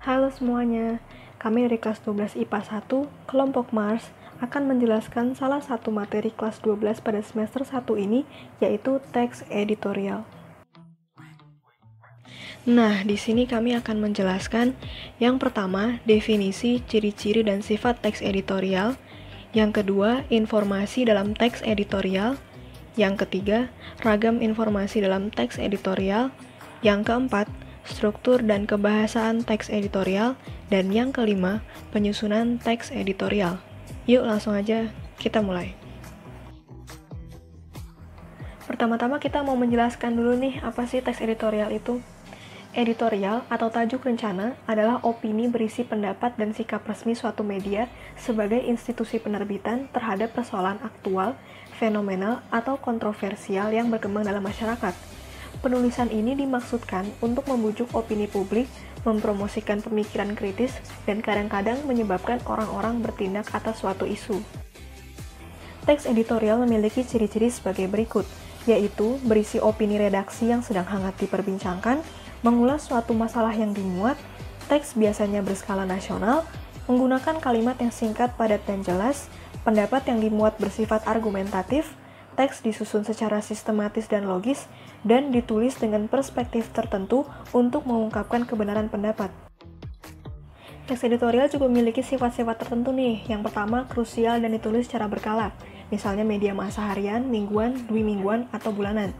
Halo semuanya, kami dari kelas 12 IPA 1, kelompok Mars, akan menjelaskan salah satu materi kelas 12 pada semester 1 ini, yaitu teks editorial. Nah, di sini kami akan menjelaskan yang pertama, definisi, ciri-ciri, dan sifat teks editorial. Yang kedua, informasi dalam teks editorial. Yang ketiga, ragam informasi dalam teks editorial. Yang keempat, struktur dan kebahasaan teks editorial. Dan yang kelima, penyusunan teks editorial. Yuk langsung aja kita mulai. Pertama-tama kita mau menjelaskan dulu nih apa sih teks editorial itu. Editorial atau tajuk rencana adalah opini berisi pendapat dan sikap resmi suatu media sebagai institusi penerbitan terhadap persoalan aktual, fenomenal, atau kontroversial yang berkembang dalam masyarakat. Penulisan ini dimaksudkan untuk membujuk opini publik, mempromosikan pemikiran kritis, dan kadang-kadang menyebabkan orang-orang bertindak atas suatu isu. Teks editorial memiliki ciri-ciri sebagai berikut, yaitu berisi opini redaksi yang sedang hangat diperbincangkan, mengulas suatu masalah yang dimuat, teks biasanya berskala nasional, menggunakan kalimat yang singkat, padat, dan jelas, pendapat yang dimuat bersifat argumentatif, teks disusun secara sistematis dan logis, dan ditulis dengan perspektif tertentu untuk mengungkapkan kebenaran pendapat. Teks editorial juga memiliki sifat-sifat tertentu nih. Yang pertama, krusial dan ditulis secara berkala. Misalnya media massa harian, mingguan, dwi-mingguan, atau bulanan.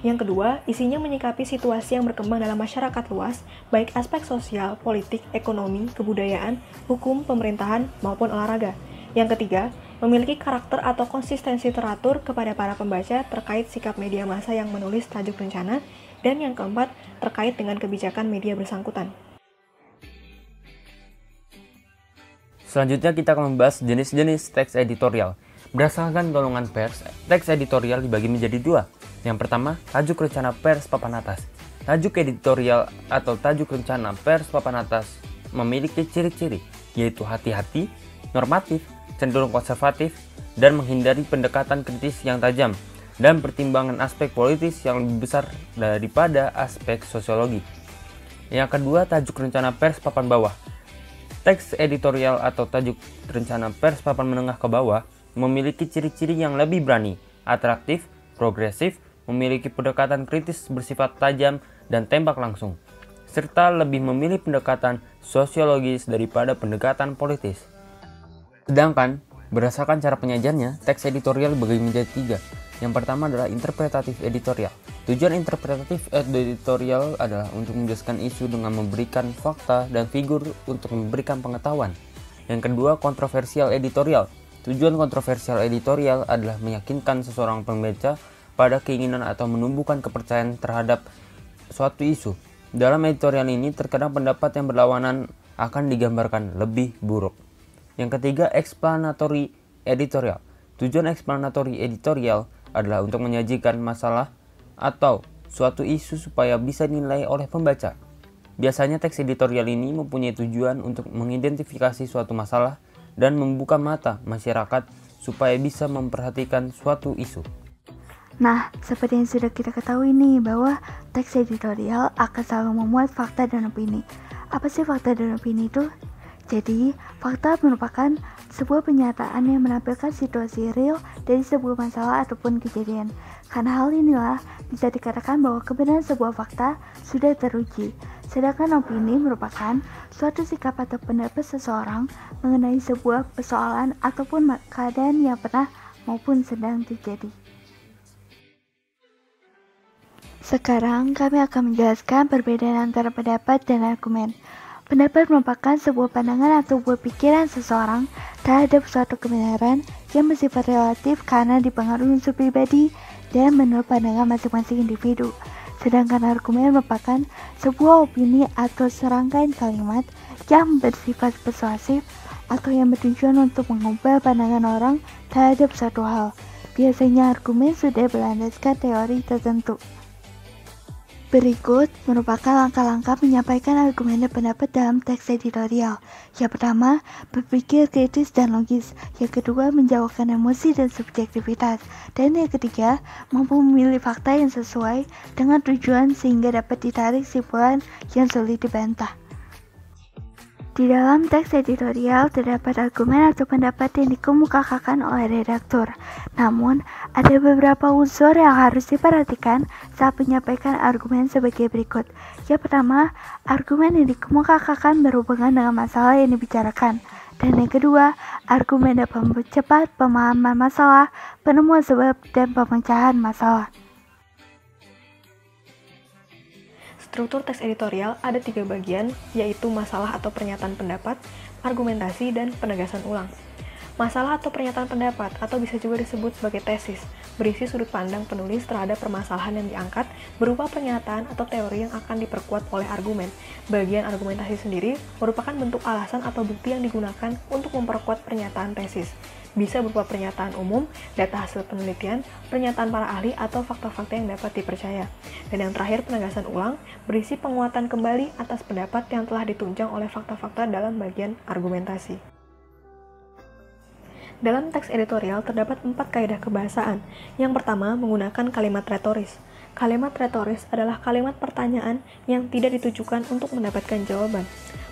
Yang kedua, isinya menyikapi situasi yang berkembang dalam masyarakat luas, baik aspek sosial, politik, ekonomi, kebudayaan, hukum, pemerintahan, maupun olahraga. Yang ketiga, memiliki karakter atau konsistensi teratur kepada para pembaca terkait sikap media massa yang menulis tajuk rencana. Dan yang keempat, terkait dengan kebijakan media bersangkutan. Selanjutnya kita akan membahas jenis-jenis teks editorial. Berdasarkan golongan pers, teks editorial dibagi menjadi dua. Yang pertama, tajuk rencana pers papan atas. Tajuk editorial atau tajuk rencana pers papan atas memiliki ciri-ciri, yaitu hati-hati, normatif, cenderung konservatif, dan menghindari pendekatan kritis yang tajam, dan pertimbangan aspek politis yang lebih besar daripada aspek sosiologi. Yang kedua, tajuk rencana pers papan bawah. Teks editorial atau tajuk rencana pers papan menengah ke bawah memiliki ciri-ciri yang lebih berani, atraktif, progresif, memiliki pendekatan kritis bersifat tajam dan tembak langsung, serta lebih memilih pendekatan sosiologis daripada pendekatan politis. Sedangkan, berdasarkan cara penyajiannya, teks editorial dibagi menjadi tiga. Yang pertama adalah interpretatif editorial. Tujuan interpretatif editorial adalah untuk menjelaskan isu dengan memberikan fakta dan figur untuk memberikan pengetahuan. Yang kedua, kontroversial editorial. Tujuan kontroversial editorial adalah meyakinkan seseorang pembaca pada keinginan atau menumbuhkan kepercayaan terhadap suatu isu. Dalam editorial ini, terkadang pendapat yang berlawanan akan digambarkan lebih buruk. Yang ketiga, explanatory editorial. Tujuan explanatory editorial adalah untuk menyajikan masalah atau suatu isu supaya bisa dinilai oleh pembaca. Biasanya teks editorial ini mempunyai tujuan untuk mengidentifikasi suatu masalah dan membuka mata masyarakat supaya bisa memperhatikan suatu isu. Nah, seperti yang sudah kita ketahui nih bahwa teks editorial akan selalu memuat fakta dan opini. Apa sih fakta dan opini itu? Jadi, fakta merupakan sebuah pernyataan yang menampilkan situasi real dari sebuah masalah ataupun kejadian. Karena hal inilah bisa dikatakan bahwa kebenaran sebuah fakta sudah teruji. Sedangkan opini merupakan suatu sikap atau pendapat seseorang mengenai sebuah persoalan ataupun keadaan yang pernah maupun sedang terjadi. Sekarang kami akan menjelaskan perbedaan antara pendapat dan argumen. Pendapat merupakan sebuah pandangan atau sebuah pikiran seseorang terhadap suatu kebenaran yang bersifat relatif karena dipengaruhi unsur pribadi dan menurut pandangan masing-masing individu. Sedangkan argumen merupakan sebuah opini atau serangkaian kalimat yang bersifat persuasif atau yang bertujuan untuk mengubah pandangan orang terhadap suatu hal. Biasanya argumen sudah berlandaskan teori tertentu. Berikut merupakan langkah-langkah menyampaikan argumen dan pendapat dalam teks editorial. Yang pertama, berpikir kritis dan logis. Yang kedua, menjauhkan emosi dan subjektivitas. Dan yang ketiga, mampu memilih fakta yang sesuai dengan tujuan sehingga dapat ditarik kesimpulan yang sulit dibantah. Di dalam teks editorial terdapat argumen atau pendapat yang dikemukakan oleh redaktur. Namun, ada beberapa unsur yang harus diperhatikan saat menyampaikan argumen sebagai berikut. Yang pertama, argumen yang dikemukakan berhubungan dengan masalah yang dibicarakan. Dan yang kedua, argumen dapat mempercepat pemahaman masalah, penemuan sebab, dan pemecahan masalah. Struktur teks editorial ada 3 bagian, yaitu masalah atau pernyataan pendapat, argumentasi, dan penegasan ulang. Masalah atau pernyataan pendapat, atau bisa juga disebut sebagai tesis, berisi sudut pandang penulis terhadap permasalahan yang diangkat berupa pernyataan atau teori yang akan diperkuat oleh argumen. Bagian argumentasi sendiri merupakan bentuk alasan atau bukti yang digunakan untuk memperkuat pernyataan tesis. Bisa berupa pernyataan umum, data hasil penelitian, pernyataan para ahli, atau fakta-fakta yang dapat dipercaya. Dan yang terakhir, penegasan ulang, berisi penguatan kembali atas pendapat yang telah ditunjang oleh fakta-fakta dalam bagian argumentasi. Dalam teks editorial terdapat 4 kaidah kebahasaan. Yang pertama, menggunakan kalimat retoris. Kalimat retoris adalah kalimat pertanyaan yang tidak ditujukan untuk mendapatkan jawaban.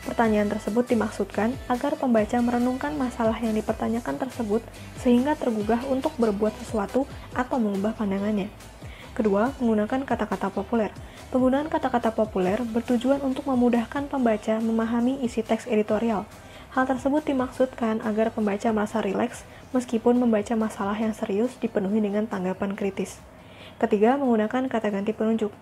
Pertanyaan tersebut dimaksudkan agar pembaca merenungkan masalah yang dipertanyakan tersebut sehingga tergugah untuk berbuat sesuatu atau mengubah pandangannya. Kedua, menggunakan kata-kata populer. Penggunaan kata-kata populer bertujuan untuk memudahkan pembaca memahami isi teks editorial. Hal tersebut dimaksudkan agar pembaca merasa rileks meskipun membaca masalah yang serius dipenuhi dengan tanggapan kritis. Ketiga, menggunakan kata ganti penunjuk.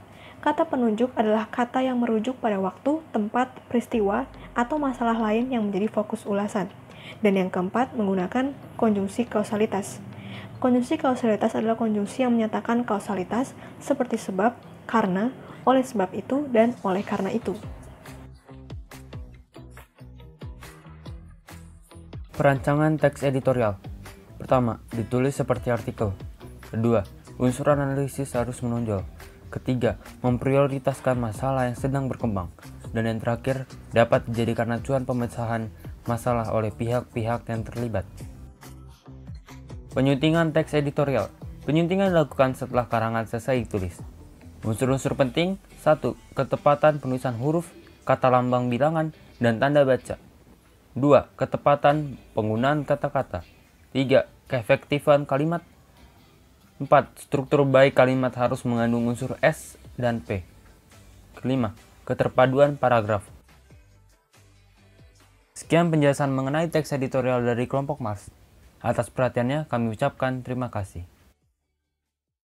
Kata penunjuk adalah kata yang merujuk pada waktu, tempat, peristiwa, atau masalah lain yang menjadi fokus ulasan. Dan yang keempat, menggunakan konjungsi kausalitas. Konjungsi kausalitas adalah konjungsi yang menyatakan kausalitas seperti sebab, karena, oleh sebab itu, dan oleh karena itu. Perancangan teks editorial. Pertama, ditulis seperti artikel. Kedua, unsur analisis harus menonjol. Ketiga, memprioritaskan masalah yang sedang berkembang. Dan yang terakhir, dapat dijadikan acuan pemecahan masalah oleh pihak-pihak yang terlibat. Penyuntingan teks editorial. Penyuntingan dilakukan setelah karangan selesai ditulis. Unsur-unsur penting: 1. Ketepatan penulisan huruf, kata lambang bilangan, dan tanda baca. 2. Ketepatan penggunaan kata-kata. 3. Keefektifan kalimat. 4. Struktur baik kalimat harus mengandung unsur S dan P. Kelima, keterpaduan paragraf. Sekian penjelasan mengenai teks editorial dari kelompok Mars. Atas perhatiannya kami ucapkan terima kasih.